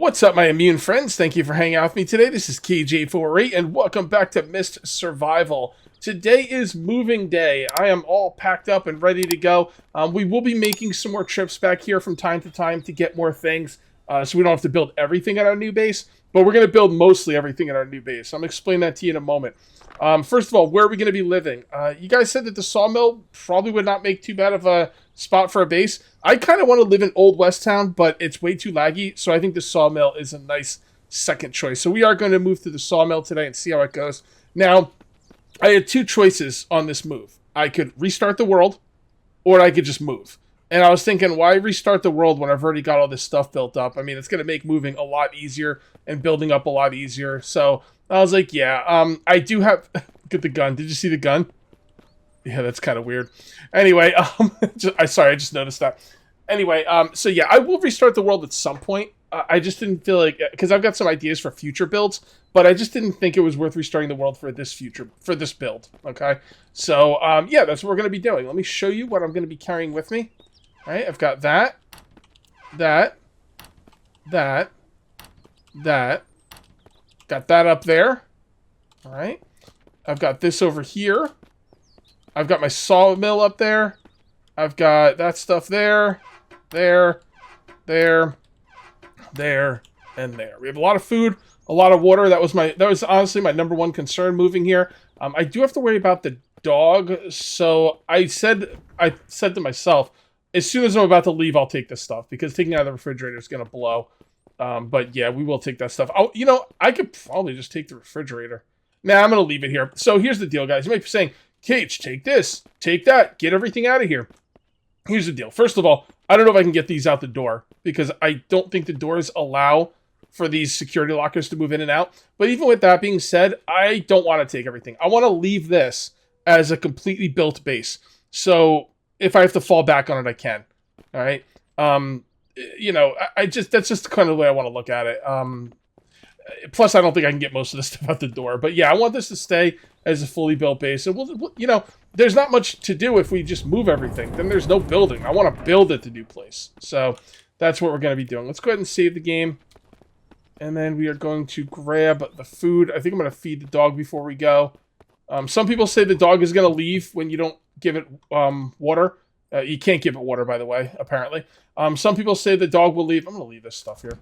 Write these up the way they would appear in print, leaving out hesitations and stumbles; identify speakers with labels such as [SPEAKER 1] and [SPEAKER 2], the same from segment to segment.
[SPEAKER 1] What's up, my immune friends? Thank you for hanging out with me today. This is KJ48, and welcome back to Mist Survival. Today is moving day. I am all packed up and ready to go. We will be making some more trips back here from time to time to get more things, so we don't have to build everything at our new base, but we're going to build mostly everything at our new base. I'm going to explain that to you in a moment. First of all, where are we going to be living? You guys said that the Sawmill probably would not make too bad of a spot for a base. I kind of want to live in Old West Town, but it's way too laggy, so I think the Sawmill is a nice second choice. So we are going to move to the Sawmill today and see how it goes. Now, I had two choices on this move. I could restart the world, or I could just move. And I was thinking, why restart the world when I've already got all this stuff built up? I mean, it's going to make moving a lot easier and building up a lot easier. So I was like, yeah, I do have... Look at the gun. Did you see the gun? Yeah, that's kind of weird. Anyway, sorry, I just noticed that. Anyway, so yeah, I will restart the world at some point. I just didn't feel like... Because I've got some ideas for future builds, but I just didn't think it was worth restarting the world for this build, okay? So, yeah, that's what we're going to be doing. Let me show you what I'm going to be carrying with me. All right, I've got that. Got that up there. All right. I've got this over here. I've got my sawmill up there. I've got that stuff there, and there. We have a lot of food, a lot of water. That was honestly my number one concern moving here. I do have to worry about the dog, so I said to myself, as soon as I'm about to leave, I'll take this stuff, because taking it out of the refrigerator is going to blow. But yeah, we will take that stuff. You know, I could probably just take the refrigerator. Nah, I'm going to leave it here. So here's the deal, guys. You might be saying, Cage, take this, take that, get everything out of here. Here's the deal. First of all, I don't know if I can get these out the door, because I don't think the doors allow for these security lockers to move in and out. But even with that being said, I don't want to take everything. I want to leave this as a completely built base. So if I have to fall back on it, I can. All right. You know, that's just kind of the way I want to look at it. Plus, I don't think I can get most of this stuff out the door. But yeah, I want this to stay as a fully built base. And we'll you know, there's not much to do if we just move everything. Then there's no building. I want to build at the new place. So that's what we're going to be doing. Let's go ahead and save the game. And then we are going to grab the food. I think I'm going to feed the dog before we go. Some people say the dog is going to leave when you don't give it water. You can't give it water, by the way, apparently. Some people say the dog will leave. I'm going to leave this stuff here.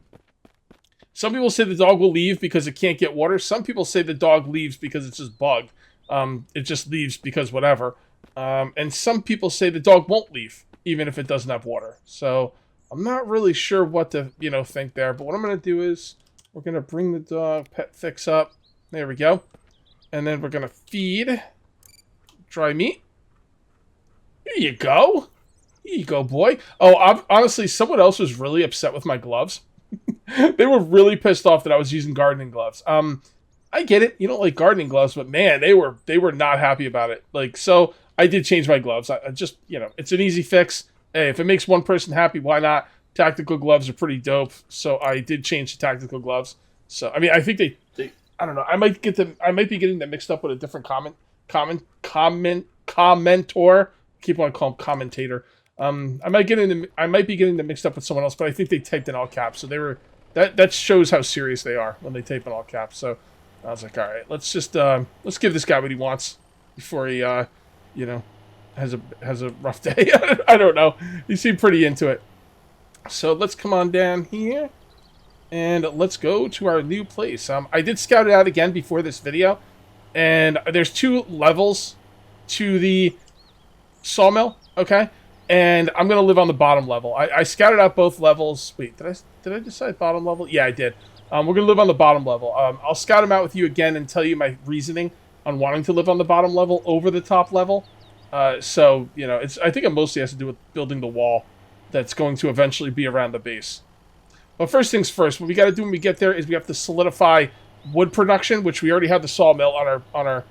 [SPEAKER 1] Some people say the dog will leave because it can't get water. Some people say the dog leaves because it's just bugged. It just leaves because whatever. And some people say the dog won't leave, even if it doesn't have water. So I'm not really sure what to, think there. But what I'm going to do is we're going to bring the dog pet fix up. There we go. And then we're going to feed dry meat. Here you go. Here you go, boy. Oh, honestly, someone else was really upset with my gloves. They were really pissed off that I was using gardening gloves. I get it. You don't like gardening gloves, but man, they were not happy about it. Like, so I did change my gloves. I just, it's an easy fix. Hey, if it makes one person happy, why not? Tactical gloves are pretty dope. So I did change the tactical gloves. So, I mean, I think they I don't know. I might be getting them mixed up with a different commentor. Keep on calling him commentator. I might be getting them mixed up with someone else, but I think they typed in all caps. So they were, that shows how serious they are when they type in all caps. So I was like, all right, let's give this guy what he wants before he, has a rough day. I don't know. He seemed pretty into it. So let's come on down here and let's go to our new place. I did scout it out again before this video, and there's 2 levels to the sawmill. Okay. And I'm going to live on the bottom level. I scouted out both levels. Wait, did I decide bottom level? Yeah, I did. We're going to live on the bottom level. I'll scout them out with you again and tell you my reasoning on wanting to live on the bottom level over the top level. So, I think it mostly has to do with building the wall that's going to eventually be around the base. But first things first, what we got to do when we get there is we have to solidify wood production, which we already have the sawmill on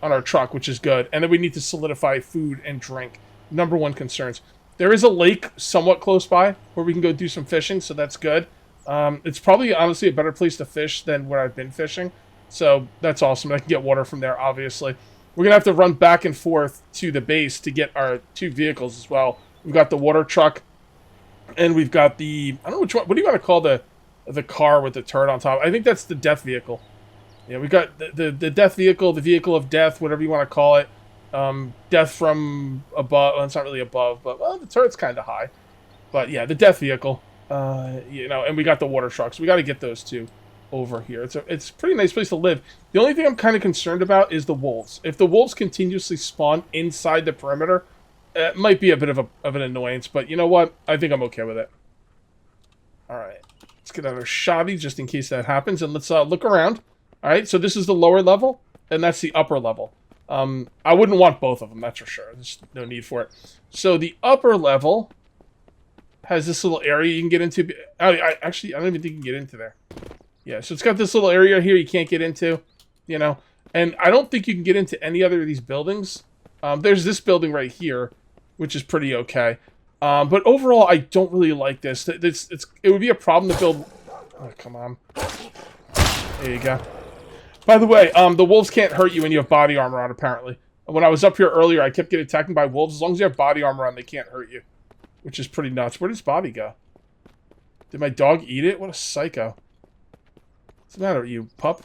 [SPEAKER 1] our truck, which is good. And then we need to solidify food and drink. Number one concerns. There is a lake somewhat close by where we can go do some fishing, so that's good. It's probably honestly a better place to fish than where I've been fishing, so that's awesome. I can get water from there, obviously. We're gonna have to run back and forth to the base to get our 2 vehicles as well. We've got the water truck, and we've got the, I don't know which one. What do you want to call the the car with the turret on top. I think that's the death vehicle. Yeah, we got the death vehicle, the vehicle of death, whatever you want to call it. Death from above. Well, it's not really above, but well, the turret's kind of high. But yeah, the death vehicle. You know, and we got the water trucks. We got to get those two over here. It's a pretty nice place to live. The only thing I'm kind of concerned about is the wolves. If the wolves continuously spawn inside the perimeter, it might be a bit of an annoyance. But you know what? I think I'm okay with it. All right, let's get out our shoddy just in case that happens, and let's look around. All right, so this is the lower level, and that's the upper level. I wouldn't want both of them, that's for sure. There's no need for it. So the upper level has this little area you can get into. Actually, I don't even think you can get into there. Yeah, so it's got this little area here you can't get into, you know. And I don't think you can get into any other of these buildings. There's this building right here, which is pretty okay. But overall, I don't really like this. It would be a problem to build... Oh, come on. There you go. By the way, the wolves can't hurt you when you have body armor on, apparently. When I was up here earlier, I kept getting attacked by wolves. As long as you have body armor on, they can't hurt you. Which is pretty nuts. Where did his body go? Did my dog eat it? What a psycho. What's the matter with you, pup?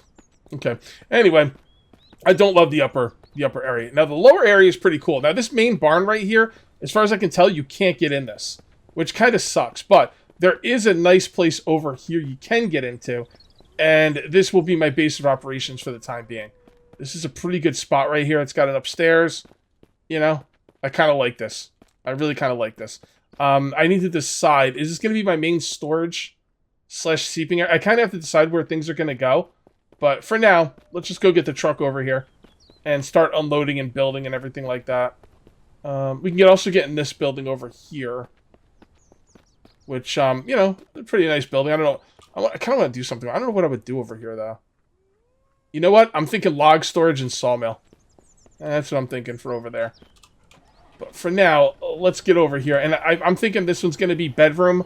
[SPEAKER 1] Okay. Anyway, I don't love the upper area. Now, the lower area is pretty cool. Now, this main barn right here, as far as I can tell, you can't get in this. Which kind of sucks. But there is a nice place over here you can get into. And this will be my base of operations for the time being. This is a pretty good spot right here. It's got an upstairs. You know, I kind of like this. I really kind of like this. I need to decide, is this going to be my main storage / sleeping area? I kind of have to decide where things are going to go. But for now, let's just go get the truck over here and start unloading and building and everything like that. We can also get in this building over here. Which, you know, a pretty nice building. I don't know. I kind of want to do something. I don't know what I would do over here, though. You know what? I'm thinking log storage and sawmill. That's what I'm thinking for over there. But for now, let's get over here. And I'm thinking this one's going to be bedroom,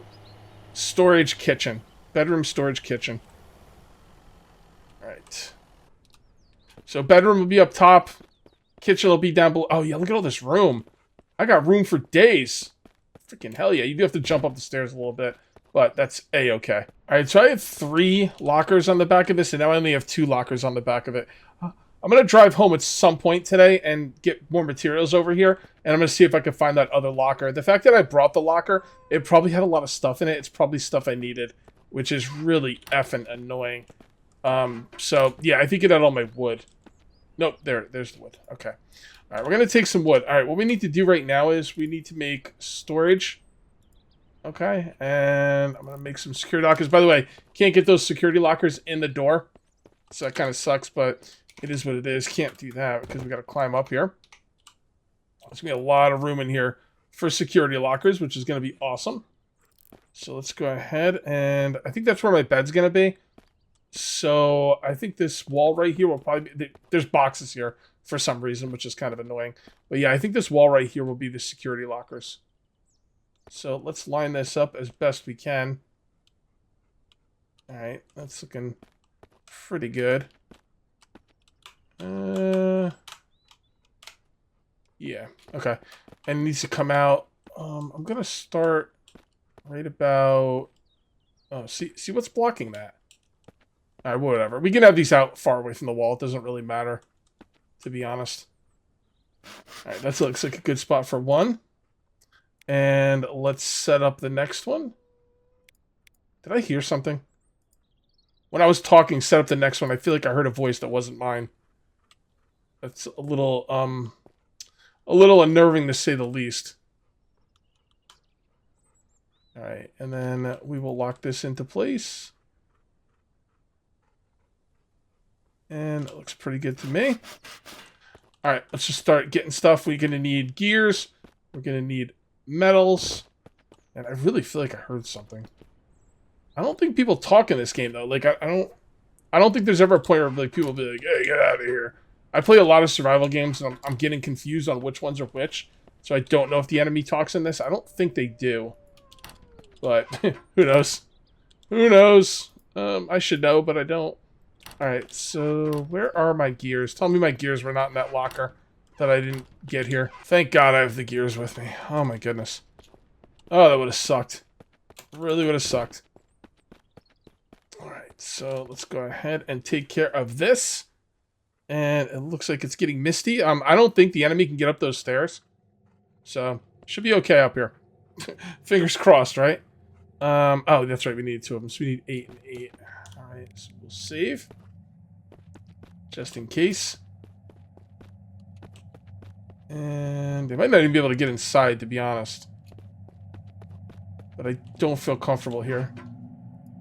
[SPEAKER 1] storage, kitchen. Bedroom, storage, kitchen. Alright. So bedroom will be up top. Kitchen will be down below. Oh, yeah, look at all this room. I got room for days. Freaking hell yeah. You do have to jump up the stairs a little bit. But that's A-okay. Alright, so I had 3 lockers on the back of this, and now I only have 2 lockers on the back of it. I'm going to drive home at some point today and get more materials over here, and I'm going to see if I can find that other locker. The fact that I brought the locker, it probably had a lot of stuff in it. It's probably stuff I needed, which is really effing annoying. So, yeah, I think it had all my wood. Nope, there's the wood. Okay. Alright, we're going to take some wood. Alright, what we need to do right now is we need to make storage. Okay, and I'm going to make some security lockers. By the way, can't get those security lockers in the door. So that kind of sucks, but it is what it is. Can't do that because we got to climb up here. There's going to be a lot of room in here for security lockers, which is going to be awesome. So let's go ahead, and I think that's where my bed's going to be. So I think this wall right here will probably be... There's boxes here for some reason, which is kind of annoying. But yeah, I think this wall right here will be the security lockers. So let's line this up as best we can. Alright, that's looking pretty good. Yeah, okay. And it needs to come out. I'm going to start right about... Oh, see what's blocking that? Alright, whatever. We can have these out far away from the wall. It doesn't really matter, to be honest. Alright, that looks like a good spot for one. And let's set up the next one. Did I hear something? When I was talking, set up the next one, I feel like I heard a voice that wasn't mine. That's a little unnerving to say the least. Alright, and then we will lock this into place. And it looks pretty good to me. Alright, let's just start getting stuff. We're going to need gears. We're going to need metals. And I really feel like I heard something. I don't think people talk in this game, though. Like, I don't think there's ever a point where like people be like, hey, get out of here. I play a lot of survival games, and I'm getting confused on which ones are which. So I don't know if the enemy talks in this. I don't think they do. But, who knows? Who knows? I should know, but I don't. Alright, so where are my gears? Tell me my gears were not in that locker that I didn't get here. Thank God I have the gears with me. Oh my goodness. Oh, that would have sucked. Really would have sucked. All right, so let's go ahead and take care of this. And it looks like it's getting misty. I don't think the enemy can get up those stairs. So, should be okay up here. Fingers crossed, right? Oh, that's right. We need 2 of them. So we need 8 and 8. All right, so we'll save. Just in case. And they might not even be able to get inside, to be honest. But I don't feel comfortable here.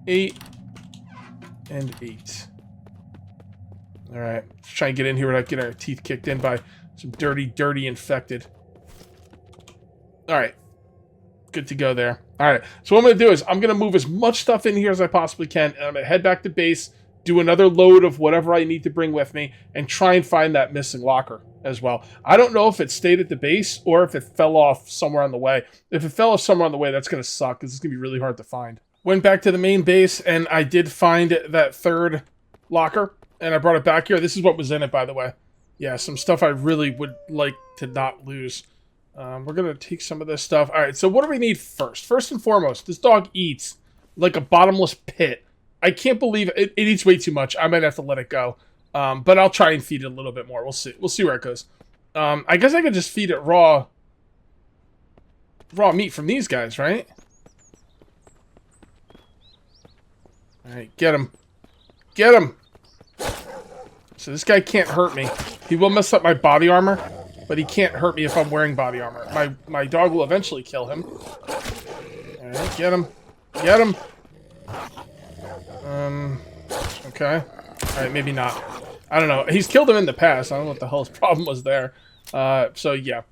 [SPEAKER 1] 8 and 8. Alright, let's try and get in here without getting our teeth kicked in by some dirty infected. Alright. Good to go there. Alright, so what I'm going to do is I'm going to move as much stuff in here as I possibly can, and I'm going to head back to base, do another load of whatever I need to bring with me, and try and find that missing locker as well. I don't know if it stayed at the base or if it fell off somewhere on the way. If it fell off somewhere on the way, that's going to suck, because it's going to be really hard to find. Went back to the main base, and I did find that 3rd locker. And I brought it back here. This is what was in it, by the way. Yeah, some stuff I really would like to not lose. We're going to take some of this stuff. All right, so what do we need first? First and foremost, this dog eats like a bottomless pit. I can't believe it eats way too much. I might have to let it go. But I'll try and feed it a little bit more. We'll see. We'll see where it goes. I guess I could just feed it raw meat from these guys, right? All right, get him. Get him. So this guy can't hurt me. He will mess up my body armor, but he can't hurt me if I'm wearing body armor. My dog will eventually kill him. Alright, get him. Get him! Okay. Alright, maybe not. I don't know. He's killed him in the past. I don't know what the hell his problem was there. So yeah.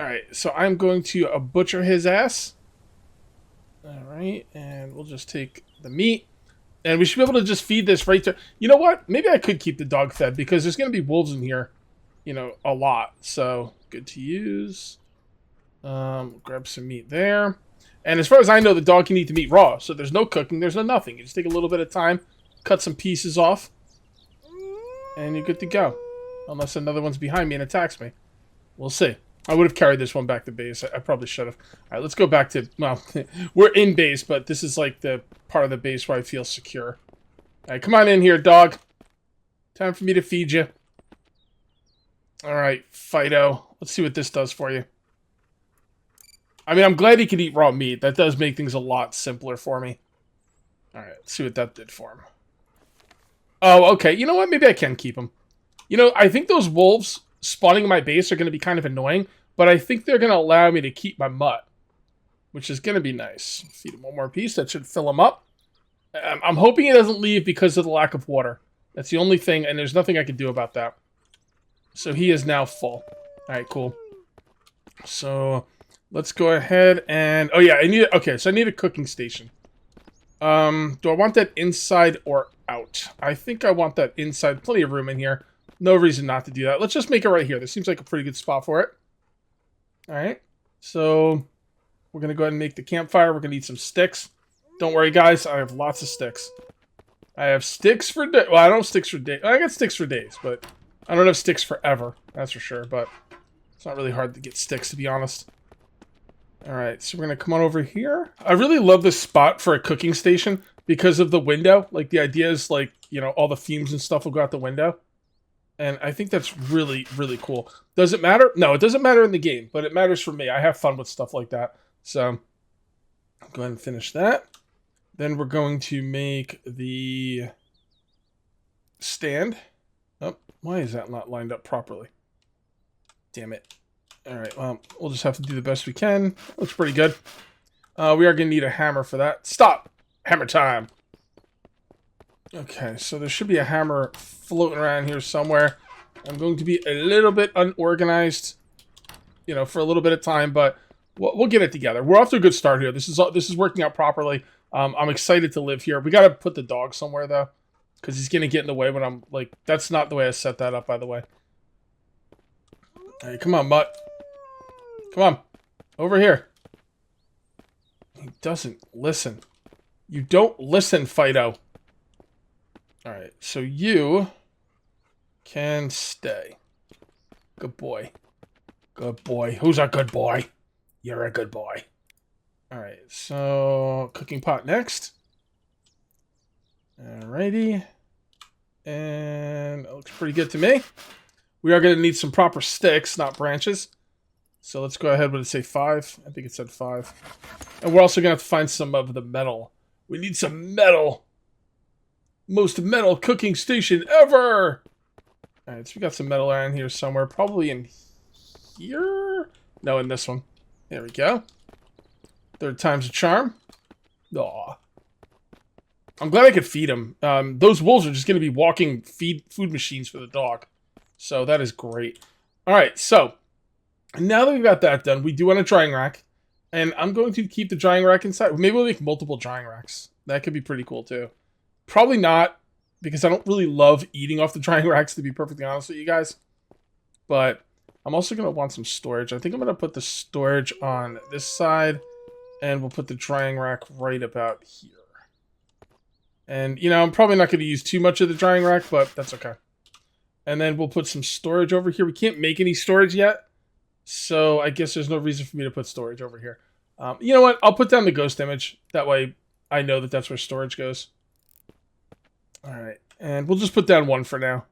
[SPEAKER 1] Alright, so I'm going to butcher his ass. Alright, and we'll just take the meat. And we should be able to just feed this right to... You know what? Maybe I could keep the dog fed, because there's going to be wolves in here, you know, a lot. So, good to use. Grab some meat there. And as far as I know, the dog can eat the meat raw. So there's no cooking, there's no nothing. You just take a little bit of time, cut some pieces off, and you're good to go. Unless another one's behind me and attacks me. We'll see. I would have carried this one back to base. I probably should have. All right, let's go back to... Well, we're in base, but this is like the part of the base where I feel secure. All right, come on in here, dog. Time for me to feed you. All right, Fido. Let's see what this does for you. I mean, I'm glad he can eat raw meat. That does make things a lot simpler for me. All right, let's see what that did for him. Oh, okay. You know what? Maybe I can keep him. You know, I think those wolves spawning in my base are going to be kind of annoying, but I think they're going to allow me to keep my mutt, which is going to be nice. Feed him one more piece. That should fill him up. I'm hoping he doesn't leave because of the lack of water. That's the only thing, and there's nothing I can do about that. So he is now full. All right, cool. So let's go ahead and... Oh, yeah, I need... Okay, so I need a cooking station. Do I want that inside or out? I think I want that inside. Plenty of room in here. No reason not to do that. Let's just make it right here. This seems like a pretty good spot for it. All right. So we're going to go ahead and make the campfire. We're going to need some sticks. Don't worry, guys. I have lots of sticks. I have sticks for days. Well, I don't have sticks for days. I got sticks for days, but I don't have sticks forever. That's for sure. But it's not really hard to get sticks, to be honest. All right. So we're going to come on over here. I really love this spot for a cooking station because of the window. Like, the idea is, like, you know, all the fumes and stuff will go out the window. And I think that's really, really cool. Does it matter? No, it doesn't matter in the game, but it matters for me. I have fun with stuff like that. So, I'll go ahead and finish that. Then we're going to make the stand. Oh, why is that not lined up properly? Damn it. All right, well, we'll just have to do the best we can. Looks pretty good. We are going to need a hammer for that. Stop! Hammer time! Okay, so there should be a hammer floating around here somewhere. I'm going to be a little bit unorganized, you know, for a little bit of time, but we'll get it together. We're off to a good start here. This is working out properly. I'm excited to live here. We got to put the dog somewhere, though, because he's going to get in the way when I'm, like, that's not the way I set that up, by the way. Hey, come on, mutt. Come on. Over here. He doesn't listen. You don't listen, Fido. Alright, so you can stay. Good boy. Good boy. Who's a good boy? You're a good boy. Alright, so cooking pot next. Alrighty. And it looks pretty good to me. We are going to need some proper sticks, not branches. So let's go ahead with, say, 5. I think it said 5. And we're also going to have to find some of the metal. We need some metal. Most metal cooking station ever. Alright, so we got some metal around here somewhere. Probably in here? No, in this one. There we go. Third time's a charm. Aw. I'm glad I could feed him. Those wolves are just going to be walking food machines for the dog. So that is great. Alright, so now that we've got that done, we do want a drying rack. And I'm going to keep the drying rack inside. Maybe we'll make multiple drying racks. That could be pretty cool too. Probably not, because I don't really love eating off the drying racks, to be perfectly honest with you guys. But I'm also going to want some storage. I think I'm going to put the storage on this side, and we'll put the drying rack right about here. And, you know, I'm probably not going to use too much of the drying rack, but that's okay. And then we'll put some storage over here. We can't make any storage yet, so I guess there's no reason for me to put storage over here. You know what? I'll put down the ghost image. That way I know that that's where storage goes. Alright, and we'll just put down 1 for now.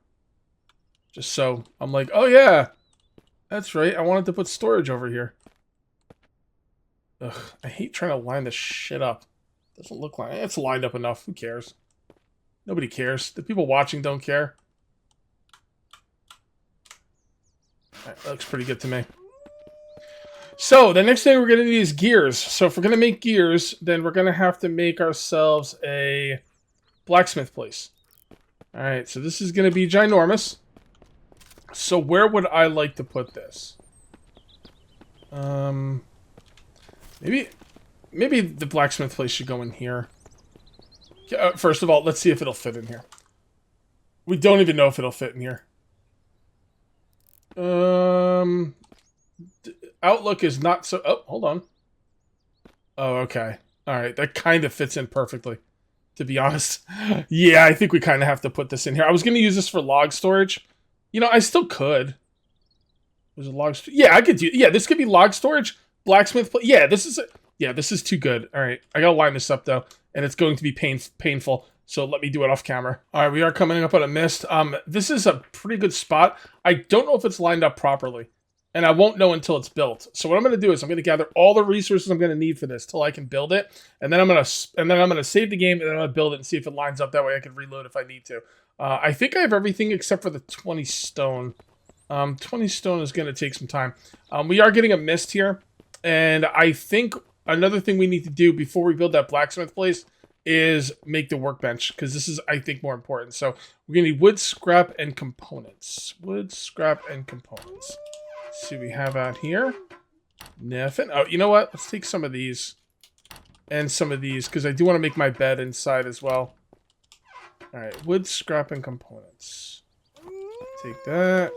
[SPEAKER 1] Just so I'm like, oh yeah, that's right, I wanted to put storage over here. Ugh, I hate trying to line this shit up. Doesn't look like it's lined up enough. Who cares? Nobody cares. The people watching don't care. Alright, that looks pretty good to me. So, the next thing we're going to need is gears. So, if we're going to make gears, then we're going to have to make ourselves a blacksmith place. Alright, so this is going to be ginormous. So, where would I like to put this? Maybe the blacksmith place should go in here. First of all, let's see if it'll fit in here. We don't even know if it'll fit in here. Outlook is not so... Oh, hold on. Oh, okay. Alright, that kind of fits in perfectly, to be honest. Yeah, I think we kind of have to put this in here. I was going to use this for log storage. You know, I still could. Was it log storage? Yeah, I could do... Yeah, this could be log storage. Blacksmith... Yeah, this is... Yeah, this is too good. Alright, I gotta line this up, though. And it's going to be painful. So let me do it off camera. Alright, we are coming up on a mist. This is a pretty good spot. I don't know if it's lined up properly. And I won't know until it's built. So what I'm going to do is I'm going to gather all the resources I'm going to need for this till I can build it, and then I'm going to save the game, and then I'm going to build it and see if it lines up. That way I can reload if I need to. I think I have everything except for the 20 stone. 20 stone is going to take some time. We are getting a mist here, and I think another thing we need to do before we build that blacksmith place is make the workbench, because this is, I think, more important. So we're going to need wood, scrap, and components. Wood, scrap, and components. Let's see what we have out here. Nothing. Oh, you know what? Let's take some of these and some of these, because I do want to make my bed inside as well. Alright, wood, scrap, and components. Take that.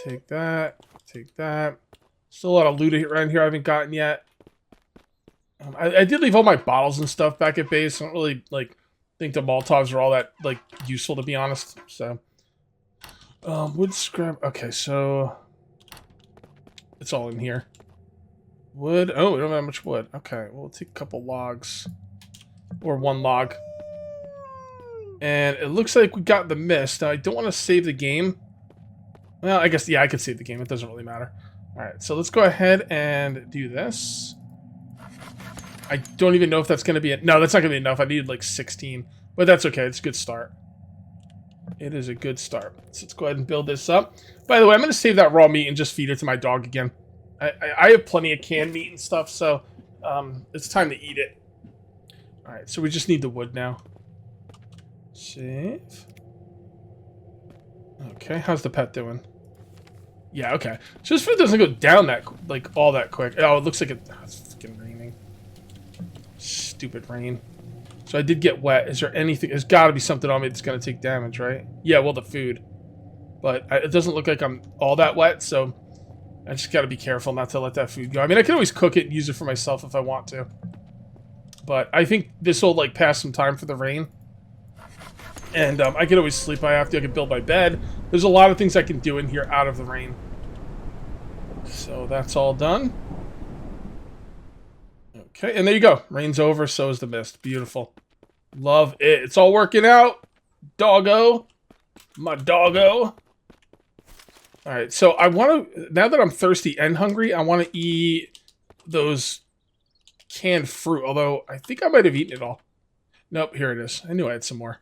[SPEAKER 1] Take that. Take that. Still a lot of loot around here I haven't gotten yet. I did leave all my bottles and stuff back at base. I don't really, think the Molotovs are all that, useful, to be honest. So, wood, scrap. Okay, so... It's all in here. Wood. Oh, we don't have much wood. Okay, we'll take a couple logs. Or 1 log. And it looks like we got the mist. Now, I don't want to save the game. Well, I guess, yeah, I could save the game. It doesn't really matter. Alright, so let's go ahead and do this. I don't even know if that's going to be... No, that's not going to be enough. I needed, 16. But that's okay. It's a good start. It is a good start. So let's go ahead and build this up. By the way, I'm going to save that raw meat and just feed it to my dog again. I have plenty of canned meat and stuff, so it's time to eat it. Alright, so we just need the wood now. Save. Okay, how's the pet doing? Yeah, okay. So this food doesn't go down that, all that quick. Oh, it looks like it's freaking raining. Stupid rain. So I did get wet. Is there anything? There's got to be something on me that's going to take damage, right? Yeah, well, the food. But it doesn't look like I'm all that wet, so I just got to be careful not to let that food go. I mean, I can always cook it and use it for myself if I want to. But I think this will, pass some time for the rain. And I can always sleep if I have to. I can build my bed. There's a lot of things I can do in here out of the rain. So that's all done. Okay, and there you go. Rain's over, so is the mist. Beautiful. Love it. It's all working out. Doggo. My doggo. Alright, so I want to... Now that I'm thirsty and hungry, I want to eat those canned fruit. Although, I think I might have eaten it all. Nope, here it is. I knew I had some more.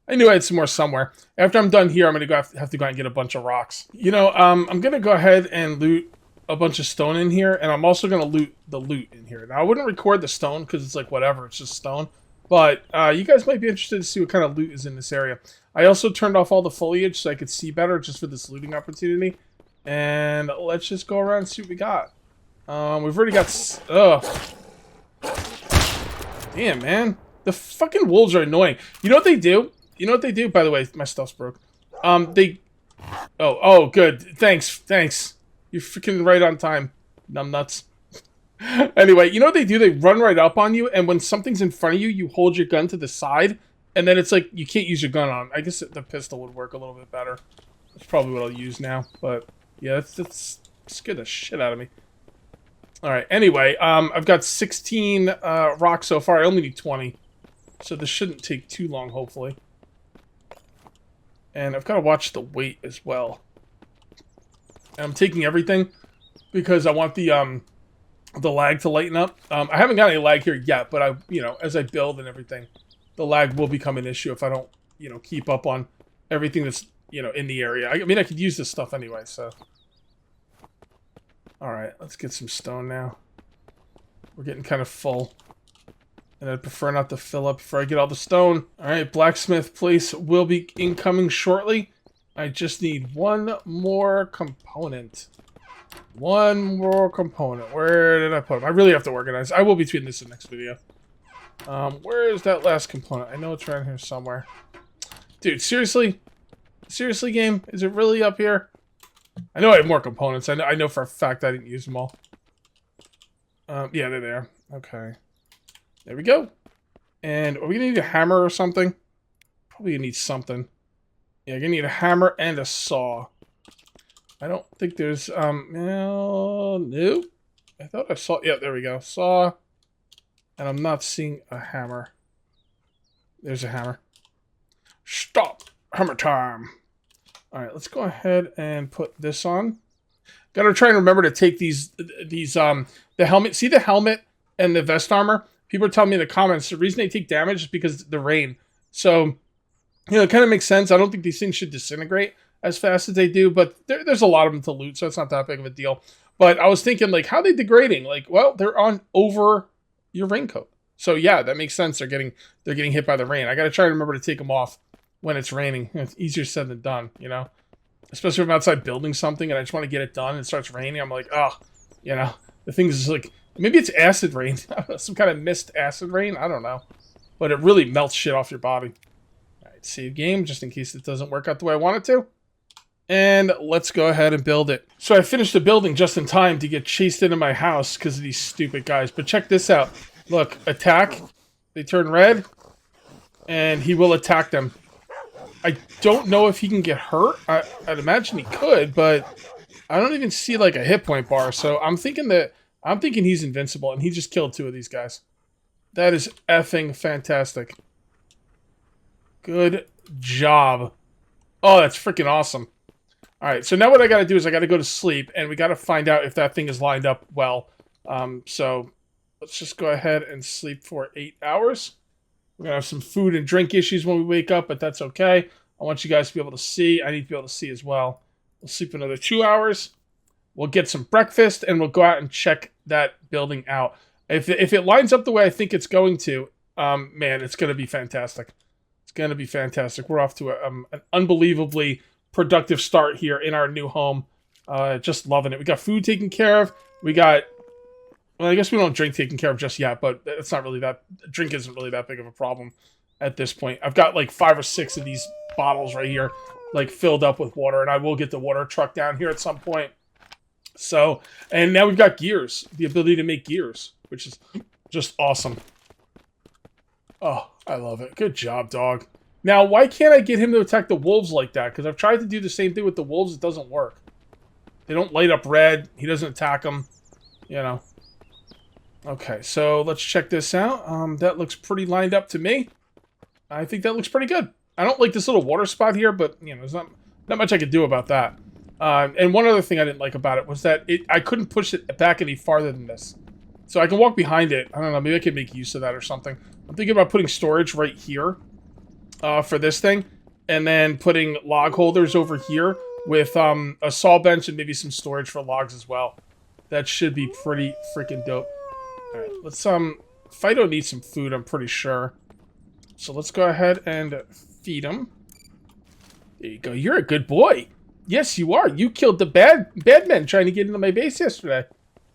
[SPEAKER 1] I knew I had some more somewhere. After I'm done here, I'm going to have to go out and get a bunch of rocks. You know, I'm going to go ahead and loot a bunch of stone in here. And I'm also going to loot the loot in here. Now, I wouldn't record the stone because it's like whatever. It's just stone. But you guys might be interested to see what kind of loot is in this area. I also turned off all the foliage so I could see better just for this looting opportunity. And let's just go around and see what we got. We've already got... Damn, man. The fucking wolves are annoying. You know what they do? You know what they do? By the way, my stuff's broke. They... Oh, good. Thanks. You're freaking right on time, numbnuts. Anyway, you know what they do? They run right up on you, and when something's in front of you, you hold your gun to the side, and then it's like, you can't use your gun on. I guess the pistol would work a little bit better. That's probably what I'll use now, but yeah, that's scared the shit out of me. Alright, anyway, I've got 16 rocks so far. I only need 20, so this shouldn't take too long, hopefully. And I've got to watch the weight as well. And I'm taking everything because I want the lag to lighten up. I haven't got any lag here yet, but as I build and everything, the lag will become an issue if I don't, keep up on everything that's, in the area. I mean, I could use this stuff anyway, so. Alright, let's get some stone now. We're getting kind of full. And I'd prefer not to fill up before I get all the stone. Alright, blacksmith place will be incoming shortly. I just need one more component. One more component. Where did I put them? I really have to organize. I will be tweeting this in the next video. Where is that last component? I know it's around here somewhere. Dude, seriously? Seriously, game? Is it really up here? I know I have more components. I know for a fact I didn't use them all. Yeah, they're there. Okay. There we go. And are we going to need a hammer or something? Probably gonna need something. Yeah, gonna need a hammer and a saw. I don't think there's, no. I thought I saw, yeah, there we go. Saw. And I'm not seeing a hammer. There's a hammer. Stop! Hammer time! Alright, let's go ahead and put this on. Gotta try and remember to take the helmet. See the helmet and the vest armor? People are telling me in the comments the reason they take damage is because of the rain. So, it kind of makes sense. I don't think these things should disintegrate as fast as they do, but there's a lot of them to loot, so it's not that big of a deal. But I was thinking, like, how are they degrading? Like, well, they're on over your raincoat. So yeah, that makes sense. They're getting hit by the rain. I gotta try to remember to take them off when it's raining. It's easier said than done, Especially if I'm outside building something and I just want to get it done and it starts raining. I'm like, oh, the thing is like, maybe it's acid rain. Some kind of mist acid rain. I don't know. But it really melts shit off your body. Alright, save game, just in case it doesn't work out the way I want it to. And let's go ahead and build it. So I finished the building just in time to get chased into my house because of these stupid guys. But check this out. Look, attack. They turn red. And he will attack them. I don't know if he can get hurt. I'd imagine he could, but I don't even see like a hit point bar. So I'm thinking he's invincible, and he just killed 2 of these guys. That is effing fantastic. Good job. Oh, that's freaking awesome. All right, so now what I got to do is I got to go to sleep, and we got to find out if that thing is lined up well. So let's just go ahead and sleep for 8 hours. We're going to have some food and drink issues when we wake up, but that's okay. I want you guys to be able to see. I need to be able to see as well. We'll sleep another 2 hours. We'll get some breakfast, and we'll go out and check that building out. If it lines up the way I think it's going to, man, it's going to be fantastic. It's going to be fantastic. We're off to an unbelievably productive start here in our new home. Just loving it. We got food taken care of. We got... Well, I guess we don't drink taken care of just yet, but it's not really that... Drink isn't really that big of a problem at this point. I've got like 5 or 6 of these bottles right here, like filled up with water, and I will get the water truck down here at some point. So, and now we've got gears. The ability to make gears, which is just awesome. Oh, I love it. Good job, dog. Now, why can't I get him to attack the wolves like that? Because I've tried to do the same thing with the wolves. It doesn't work. They don't light up red. He doesn't attack them. Okay, so let's check this out. That looks pretty lined up to me. I think that looks pretty good. I don't like this little water spot here, but, you know, there's not much I could do about that. And one other thing I didn't like about it was that I couldn't push it back any farther than this. So I can walk behind it. I don't know, maybe I could make use of that or something. I'm thinking about putting storage right here for this thing. And then putting log holders over here with a saw bench and maybe some storage for logs as well. That should be pretty freaking dope. Alright, let's, Fido needs some food, I'm pretty sure. So let's go ahead and feed him. There you go. You're a good boy. Yes, you are. You killed the bad men trying to get into my base yesterday.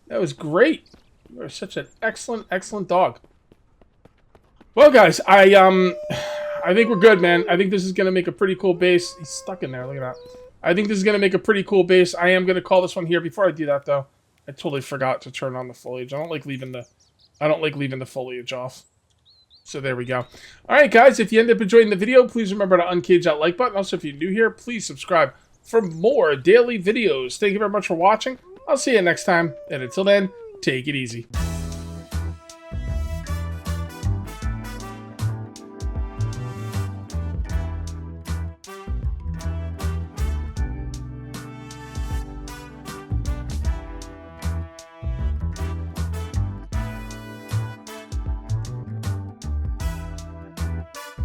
[SPEAKER 1] That was great. You are such an excellent, excellent dog. Well, guys, I think we're good, man. I think this is going to make a pretty cool base. He's stuck in there. Look at that. I think this is going to make a pretty cool base. I am going to call this one here. Before I do that, though, I totally forgot to turn on the foliage. I don't like leaving the foliage off. So there we go. All right, guys, if you end up enjoying the video, please remember to uncage that like button. Also, if you're new here, please subscribe for more daily videos. Thank you very much for watching. I'll see you next time. And until then, take it easy.